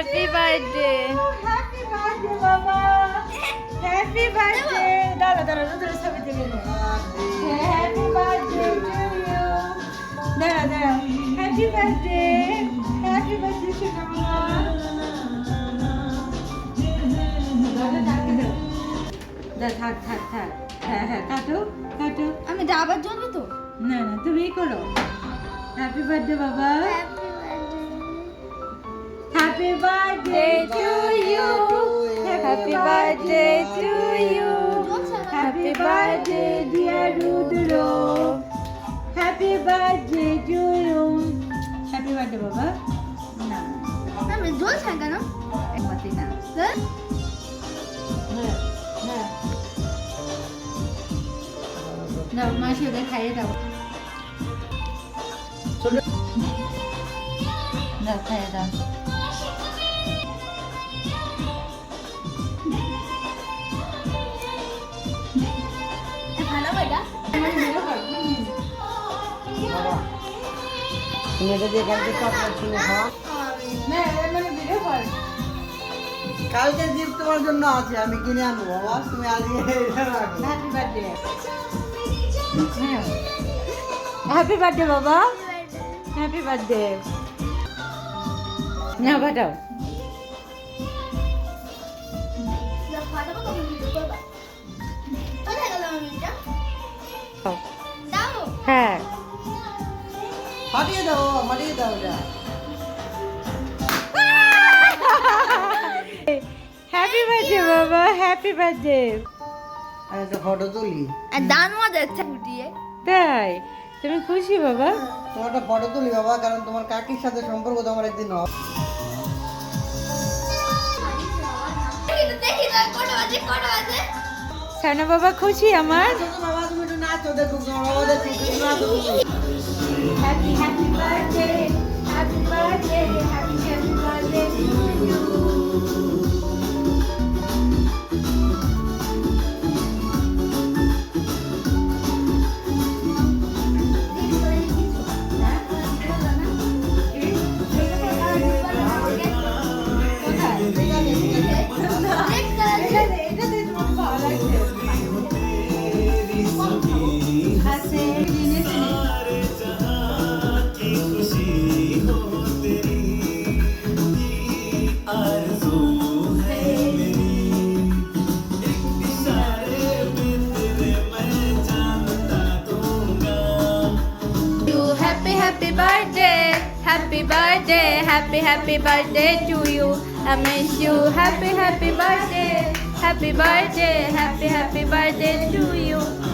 Happy birthday happy birthday বাবা happy birthday দাঁড়া দাঁড়া তোর ছবি তুলে নে হ্যাপি বার্থডে টু ইউ দাঁড়া দাঁড়া হ্যাপি বার্থডে সোনা দা থাক থাক থাক হ্যাঁ হ্যাঁ কাটো কাটো আমি আবার জ্বলবে তো না না তুমিই করো হ্যাপি বার্থডে বাবা happy birthday to you happy birthday to you happy birthday dear Rudra happy birthday to you happy birthday বাবা না আমি জ্বলছে কেন একমাত্রই না হ্যাঁ হ্যাঁ হ্যাঁ দাও মাসি ওদের খাইয়ে দাও দাও খাইয়ে দাও ভালো বেটা তুমি এটা দিয়ে কালকে চকলেট কিনে খাও না মানে ভিডিও কর কালকে গিফট তোমার জন্য আছে আমি কিনে আনবো বাবা তুমি আজকে এটা রাখো হ্যাপি বার্থডে হ্যাপি বার্থডে বাবা হ্যাপি বার্থডে না বাটাও ফাটাবো তখন ভিডিও করবা কোথায় গেল মামিটা দাও হ্যাঁ ফাটিয়ে দাও ফাটিয়ে দাও এটা হ্যাপি বার্থডে বাবা হ্যাপি বার্থডে আর একটা ফটো তুলি আর দান মজা হচ্ছে ফুটিয়ে তাই তুমি খুশি বাবা তোমার একটা ফটো তুলি বাবা কারণ তোমার কাকির সাথে সম্পর্ক তো আমার একদিন হবে দেখি তো কটা বাজে সানা বাবা খুশি আমার বাবা তুমি একটু নাচো দেখো তোমার বাবা দেখো তুমি নাচো happy happy birthday happy birthday happy happy birthday to you Happy birthday to you. I miss you. Happy birthday. Happy birthday to you.